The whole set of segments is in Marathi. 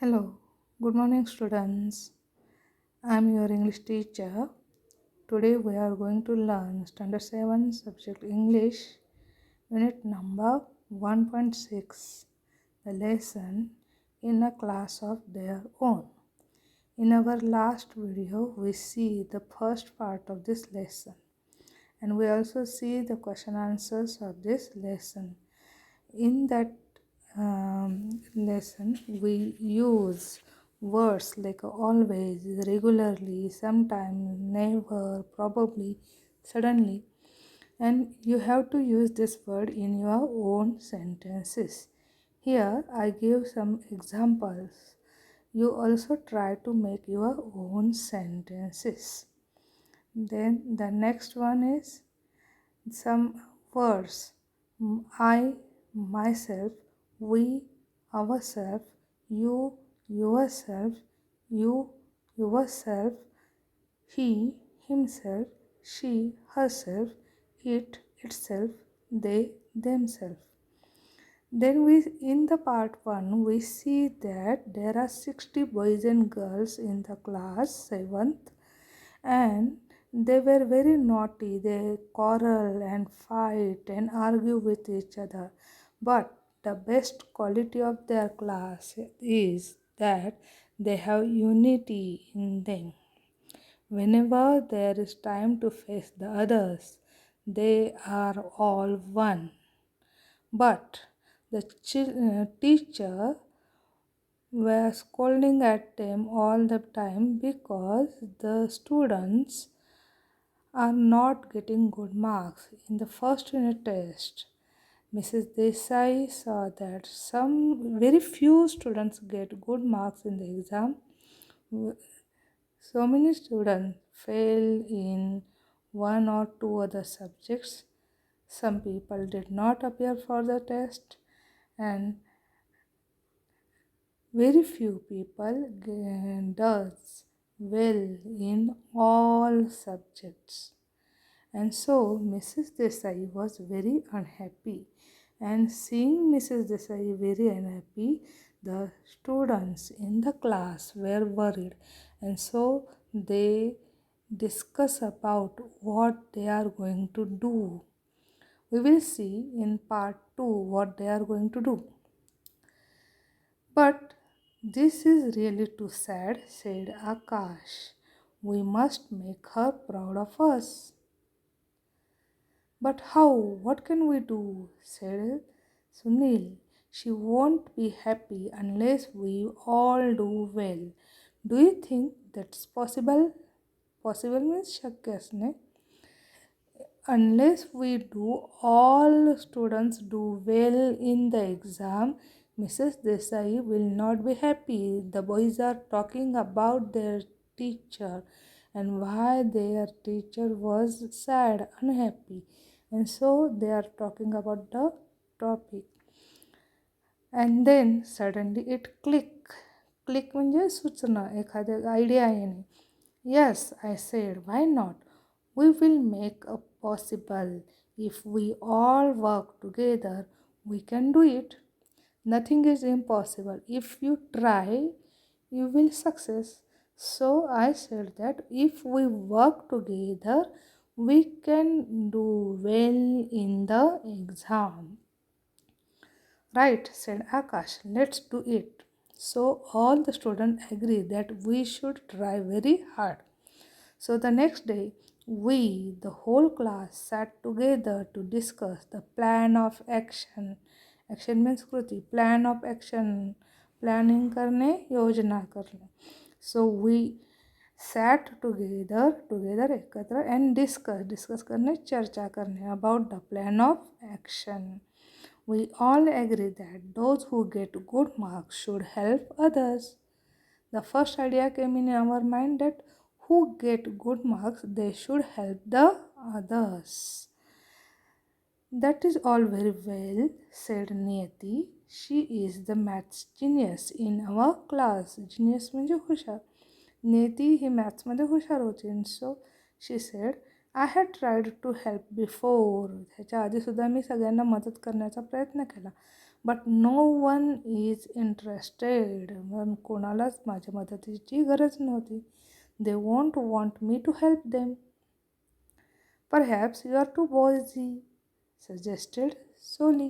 Hello, good morning, students. I'm your English teacher. Today we are going to learn Standard 7 Subject English, Unit number 1.6, the lesson in a class of their own. In our last video, we see the first part of this lesson and we also see the question answers of this lesson. In that lesson, we use words like always, regularly, sometimes, never, probably, suddenly, and you have to use this word in your own sentences. Here, I give some examples. You also try to make your own sentences. Then the next one is some words. I, myself, we, ourselves, you, yourself, you, yourself, he, himself, she, herself, it, itself, they, themselves. Then we in the part 1 we see that there are 60 boys and girls in the class 7th, and they were very naughty. They quarrel and fight and argue with each other. But the best quality of their class is that they have unity in them. Whenever there is time to face the others, they are all one. But the teacher were scolding at them all the time because the students are not getting good marks. In the first unit test, Mrs. Desai saw that some very few students get good marks in the exam. So many students fail in one or two other subjects. Some people did not appear for the test, and very few people does well in all subjects. And so Mrs. Desai was very unhappy. And seeing Mrs. Desai very unhappy, the students in the class were worried. And so they discuss about what they are going to do. We will see in part 2 what they are going to do. But this is really too sad, said Akash. We must make her proud of us. But how? What can we do? Said Sunil. She won't be happy unless we all do well. Do you think that's possible? Possible means shakyas, ne? Unless we do, all students do well in the exam, Mrs. Desai will not be happy. The boys are talking about their teacher and why their teacher was sad, unhappy, and so they are talking about the topic. And then suddenly it click म्हणजे सूचना, एखाद्या आयडिया येणे. Yes, I said, why not? We will make a possible. If we all work together, we can do it. Nothing is impossible. If you try, you will success. So I said that if we work together, we can do well in the exam. Right, said Akash, let's do it. So all the students agreed that we should try very hard. So the next day, we, the whole class, sat together to discuss the plan of action. Action means Kriti. Plan of action. Planning करने, योजना करने. So we sat together एकत्र and discuss करने, चर्चा करने about the plan of action. We all agree that those who get good marks should help others. The first idea came in our mind that who get good marks, they should help the others. That is all very well, said Niyati. She is the maths genius in our class. Genius म्हणजे हुशार. Niyati ही maths मध्ये हुशार होती. And so she said, I had tried to help before. ह्याच्या आधी सुद्धा मी सगळ्यांना मदत करण्याचा प्रयत्न केला. But no one is interested. पण कोणालाच माझ्या मदतीची गरज नव्हती. They won't want me to help them. Perhaps you are too busy suggested Sally.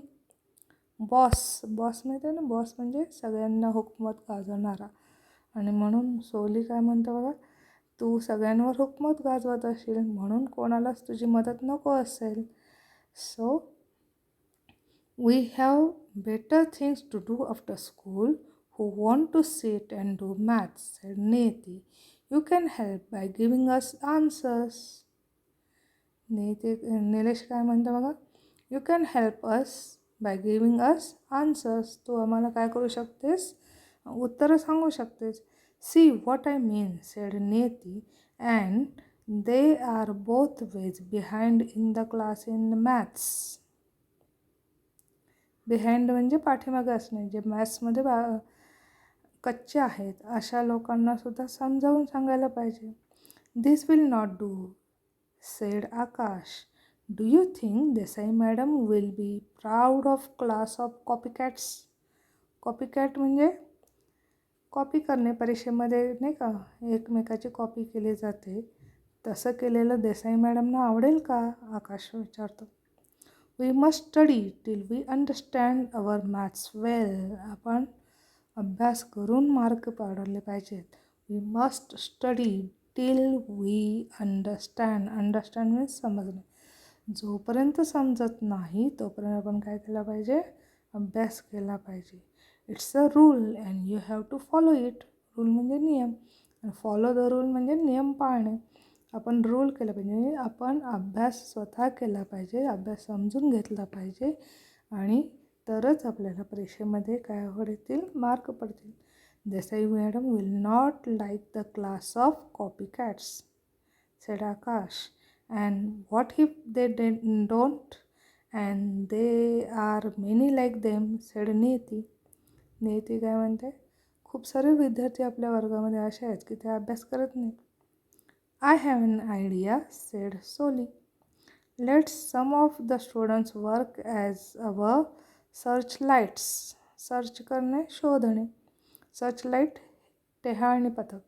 Boss माहिती आहे ना, बॉस म्हणजे सगळ्यांना हुकूमत गाजवणारा. आणि म्हणून सोली काय म्हणतं बघा, तू सगळ्यांवर हुकूमत गाजवत असशील म्हणून कोणालाच तुझी मदत नको असेल. So we have better things to do after school. who want to sit and do maths, said Neti. You can help by giving us answers. निलेश काय म्हणतं बघा, you can help us by giving us answers. तू आम्हाला काय करू शकतेस, उत्तरं सांगू शकतेस. See what I mean, said Neeti, and they are both ways behind in the class in maths. Behind म्हणजे पाठीमागे असणे, जे मॅथ्समध्ये कच्चे आहेत अशा लोकांना सुद्धा समजावून सांगायला पाहिजे. This will not do, said Akash. Do you think Desai madam will be proud of class of copycats? Copycat म्हणजे कॉपी करणे. परीक्षेमध्ये नाही का एकमेकाची कॉपी केली जाते, तसं केलेलं देसाई मॅडमना आवडेल का, आकाश विचारतो. We must study till we understand our maths well. आपण अभ्यास करून मार्क पाडले पाहिजेत. We must study till we understand. Understand means समजणे. जोपर्यंत समजत नाही तोपर्यंत आपण काय केलं पाहिजे, अभ्यास केला पाहिजे. It's a rule and you have to follow it. Rule म्हणजे नियम, आणि फॉलो द रूल म्हणजे नियम पाळणे. आपण रूल केला पाहिजे, म्हणजे आपण अभ्यास स्वतः केला पाहिजे, अभ्यास समजून घेतला पाहिजे, आणि तरच आपल्याला परीक्षेमध्ये काय पडतील, मार्क पडतील. Desai madam will not like the class of copycats, said Akash. And what if they don't? And they are many like them, said Neti. नेती काय म्हणते, खूप सारे विद्यार्थी आपल्या वर्गामध्ये असे आहेत की ते अभ्यास करत नाहीत. I have an idea, said Soli. Let's some of the students work as our search lights. Search करणे, शोधणे. सर्चलाईट टेहाळणी पथक.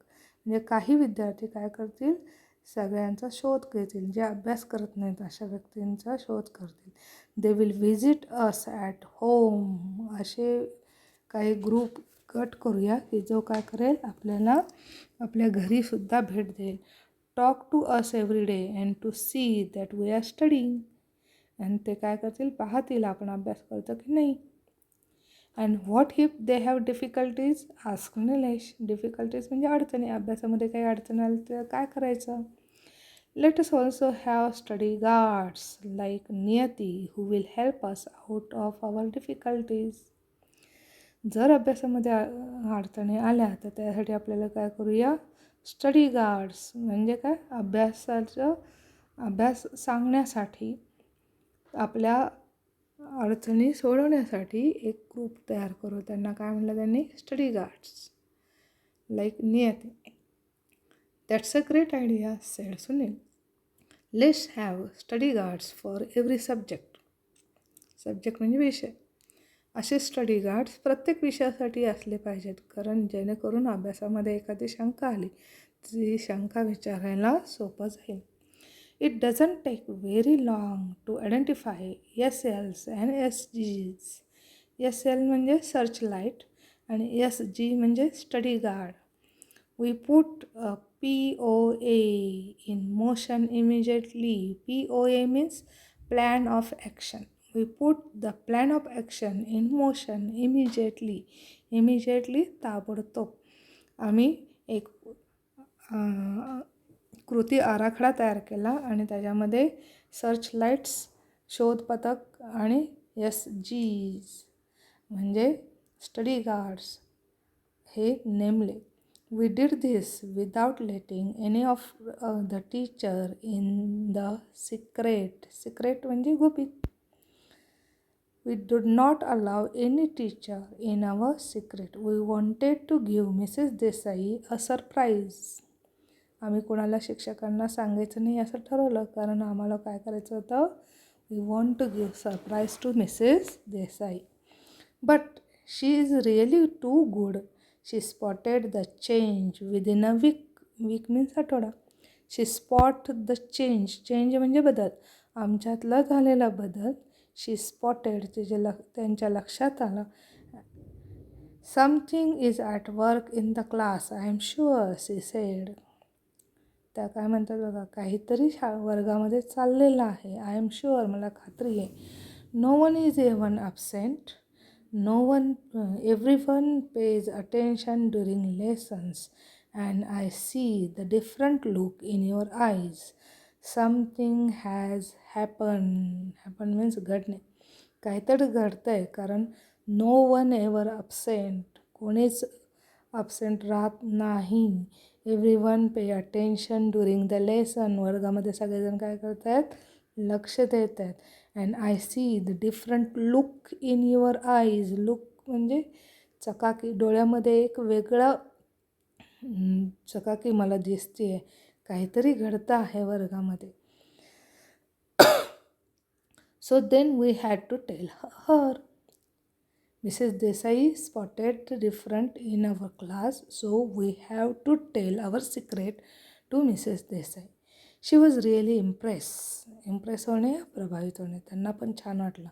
म्हणजे काही विद्यार्थी काय करतील, सगळ्यांचा शोध घेतील, जे अभ्यास करत नाहीत अशा व्यक्तींचा शोध करतील. They will visit us at home. असे काही ग्रुप गट करूया की जो काय करेल, आपल्याला आपल्या घरीसुद्धा भेट देईल. Talk to us every day and to see that we are studying. आणि ते काय करतील, पाहतील आपण अभ्यास करतो की नाही. And what if they have difficulties, ask Nilesh. Difficulties म्हणजे अडचणी, अभ्यासामध्ये काही अडचण आली तर काय करायचं. Let us also have study guards like Niyati who will help us out of our difficulties. जर अभ्यासामध्ये अडचणी आल्या तर त्यासाठी आपल्याला काय करूया, स्टडी गार्ड्स म्हणजे काय, अभ्यास सांगण्यासाठी, आपल्या अडचणी सोडवण्यासाठी एक ग्रुप तयार करू. त्यांना काय म्हणलं त्यांनी, study guards like Niyati. That's a great idea, sed Sunil. Let's have study guards for every subject. Subject म्हणजे विषय. असे स्टडी गार्ड्स प्रत्येक विषयासाठी असले पाहिजेत, कारण जेणेकरून अभ्यासामध्ये एखादी शंका आली ती शंका विचारायला सोपं जाईल. It doesn't take very long to identify SLs and SGs. SL म्हणजे सर्च लाईट आणि SG म्हणजे study guard. We put a POA in motion immediately. POA means plan of action. We put the plan of action in motion immediately. Immediately ताबडतोब. आम्ही एक कृती आराखडा तयार केला आणि त्याच्यामध्ये सर्च लाईट्स, शोध पथक, आणि SGs म्हणजे स्टडी गार्ड्स हे नेमले. We did this without letting any of the teacher in the secret. Secret म्हणजे गुपित. We did not allow any teacher in our secret. We wanted to give Mrs Desai a surprise. आम्ही कोणाला शिक्षकांना सांगायचं नाही असं ठरवलं, कारण आम्हाला काय करायचं होतं, we want to give surprise to Mrs Desai. But she is really too good. She spotted the change within a week. Week means आठवडा. She spot the change. Change म्हणजे बदल. आमच्यातला झालेला बदल. She spotted. त्यांच्या लक्षात आलं. Something is at work in the class. I am sure, she said. त्या काय म्हणतात बघा, काहीतरी वर्गामध्ये चाललेलं आहे. आय एम शुअर, मला खात्री आहे. No one is even absent. No one, everyone pays attention during lessons and I see the different look in your eyes. Something has happen. Happen means घडणे. काहीतरी घडतं आहे, कारण नो वन एव्हर ॲबसेंट, कोणीच ॲबसेंट राहत नाही. Everyone pay attention during the lesson. वर्गामध्ये सगळेजण काय करत आहेत, लक्ष देत आहेत. And I see the different look in your eyes. Look म्हणजे चकाकी, डोळ्यामध्ये एक वेगळं चकाकी मला दिसते आहे. काहीतरी घडतं आहे वर्गामध्ये. So then we had to tell her. Mrs. Desai spotted the difference in our class, so we have to tell our secret to Mrs. Desai. She was really impressed. Impressed होणे, प्रभावित होणे. त्यांना पण छान वाटलं.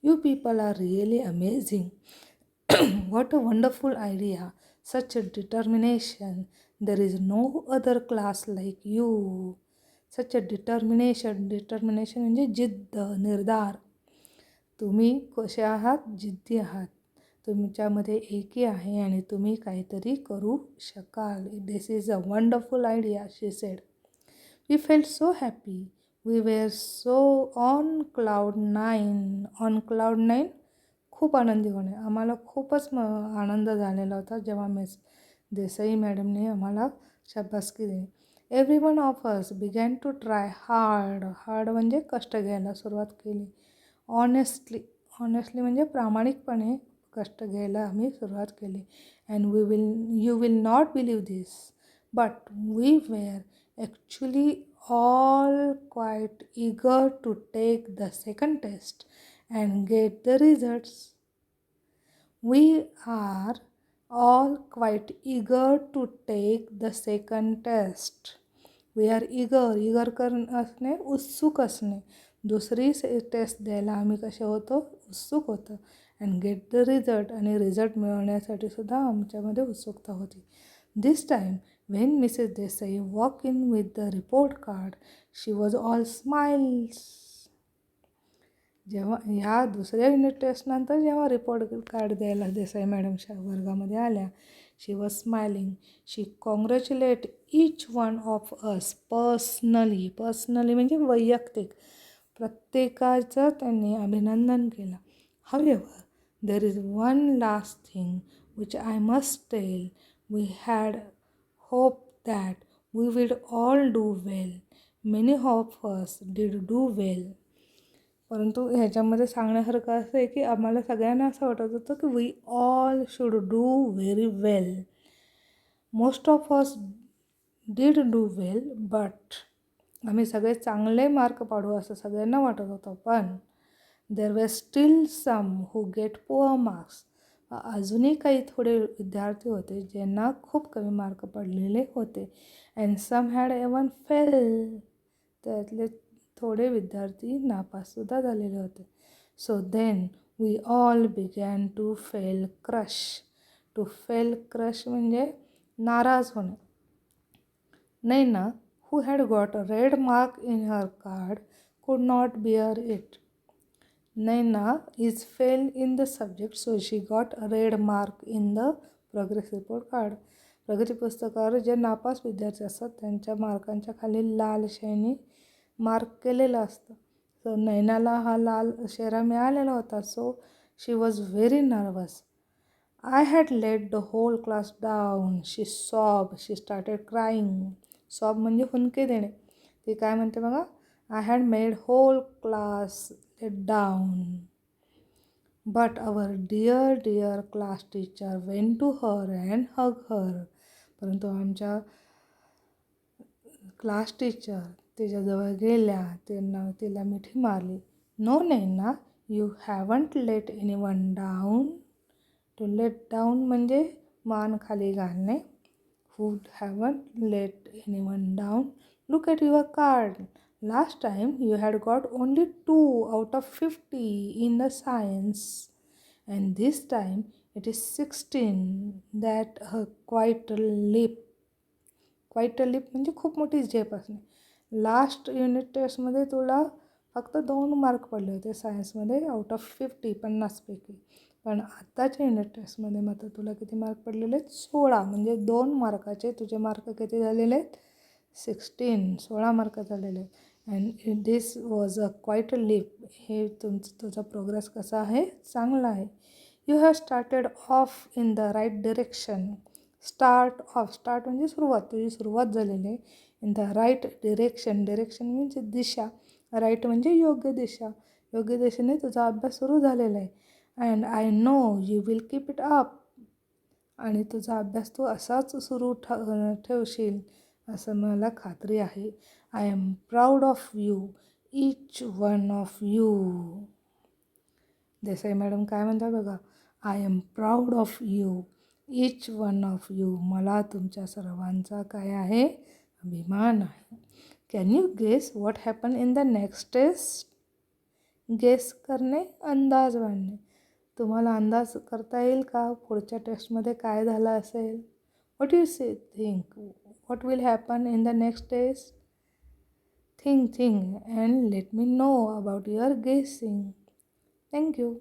You people are really amazing. What a wonderful idea. Such a determination. There is no other class like you. Such a determination. Determination म्हणजे जिद्द, निर्धार. तुम्ही कसे आहात, जिद्दी आहात. तुमच्यामध्ये एकी आहे आणि तुम्ही काहीतरी करू शकाल. This is a wonderful idea, she said. We felt so happy. We were so on cloud 9. On cloud 9 खूप आनंदी होणे. आम्हाला खूपच आनंद झालेला होता जेव्हा मिस देसाई मॅडमने आम्हाला शाबासकी दिली. Every one of us began to try hard. Hard म्हणजे कष्ट घ्यायला सुरुवात केली. ऑनेस्टली म्हणजे प्रामाणिकपणे कष्ट घ्यायला आम्ही सुरुवात केली. And you will not believe this, but we were actually all quite eager to take the second test and get the results. We are all quite eager to take the second test. We are eager असणे, उत्सुक असणे. दुसरी टेस्ट द्यायला आम्ही कसे होतो, उत्सुक होतो. अँड गेट द रिझल्ट, आणि रिझल्ट मिळवण्यासाठी सुद्धा आमच्यामध्ये उत्सुकता होती. This time when Mrs Desai walk in with the report card, she was all smiles. जेव्हा ह्या दुसऱ्या युनिट टेस्टनंतर जेव्हा रिपोर्ट कार्ड द्यायला देसाई मॅडमच्या वर्गामध्ये आल्या, she was smiling. She congratulate each one of us personally. म्हणजे वैयक्तिक. प्रत्येकाचं त्यांनी अभिनंदन केलं. However, there is one last thing which I must tell. We had hoped that we would all do well. Many of us did do well. परंतु ह्याच्यामध्ये सांगण्यासारखं असं आहे की आम्हाला सगळ्यांना असं वाटत होतं की we all should do very well. Most of us did do well, but आम्ही सगळे चांगले मार्क पाडू असं सगळ्यांना वाटत होतं. पण देर वर स्टील सम हू गेट पुअर मार्क्स. अजूनही काही थोडे विद्यार्थी होते ज्यांना खूप कमी मार्क पडलेले होते. And some had even fail. त्यातले थोडे विद्यार्थी नापाससुद्धा झालेले होते. So then we all began to feel crush. To feel crush म्हणजे नाराज होणे. नैना, who had got a red mark in her card, could not bear it. Naina is failed in the subject, so she got a red mark in the progress report card. प्रगती पुस्तकावर जे नापास विद्यार्थी असतात त्यांच्या मार्कांच्या खाली लाल शेणी मार्क केलेलं असतं. सो नैनाला हा लाल शेरा मिळालेला होता. So she was very nervous. I had let the whole class down. She sobbed. She started crying. Sob म्हणजे हुंदके देणे. ती काय म्हणते बघा, I had made whole class let down. But our dear class teacher went to her and hug her. परंतु आमच्या क्लास टीचर तिच्याजवळ गेल्या, तिला मिठी मारली. No Naina, you haven't let any one down. To let down म्हणजे मान खाली घालणे. Would haven't let anyone down. Look at your card. Last time you had got only 2 out of 50 in the science, and this time it is 16. That a quite a leap. Quite a leap म्हणजे खूप मोठी झेप असणे. लास्ट युनिट टेस्टमध्ये तुला फक्त 2 मार्क पडले होते सायन्समध्ये आउट ऑफ 50पैकी. पण आत्ताच्या युनिट टेस्टमध्ये मात्र तुला किती मार्क पडलेले आहेत? 16. म्हणजे 2 मार्काचे तुझे मार्क किती झालेले आहेत? 16 मार्क झालेले आहेत. And this was a quite a leap. हे तुझा प्रोग्रेस कसा आहे? चांगला आहे. You have started off in the right direction. Start म्हणजे सुरुवात. तुझी सुरुवात झालेली आहे in the right direction. Direction म्हणजे दिशा. राईट म्हणजे योग्य दिशा. योग्य दिशेने तुझा अभ्यास सुरू झालेला आहे. And I know you will keep it up. आणि तुझा अभ्यास तू असाच सुरू ठेवशील असं मला खात्री आहे. I am proud of you, each one of you. Desai madam काय म्हणतात बघा. I am proud of you, each one of you. मला तुमच्या सर्वांचा काय आहे? अभिमान आहे. Can you guess what happen in the next test? Guess करणे, अंदाज बांधणे. तुम्हाला अंदाज करता येईल का पुढच्या टेस्टमध्ये काय झालं असेल? What you think what will happen in the next test? Think and let me know about your guessing. Thank you.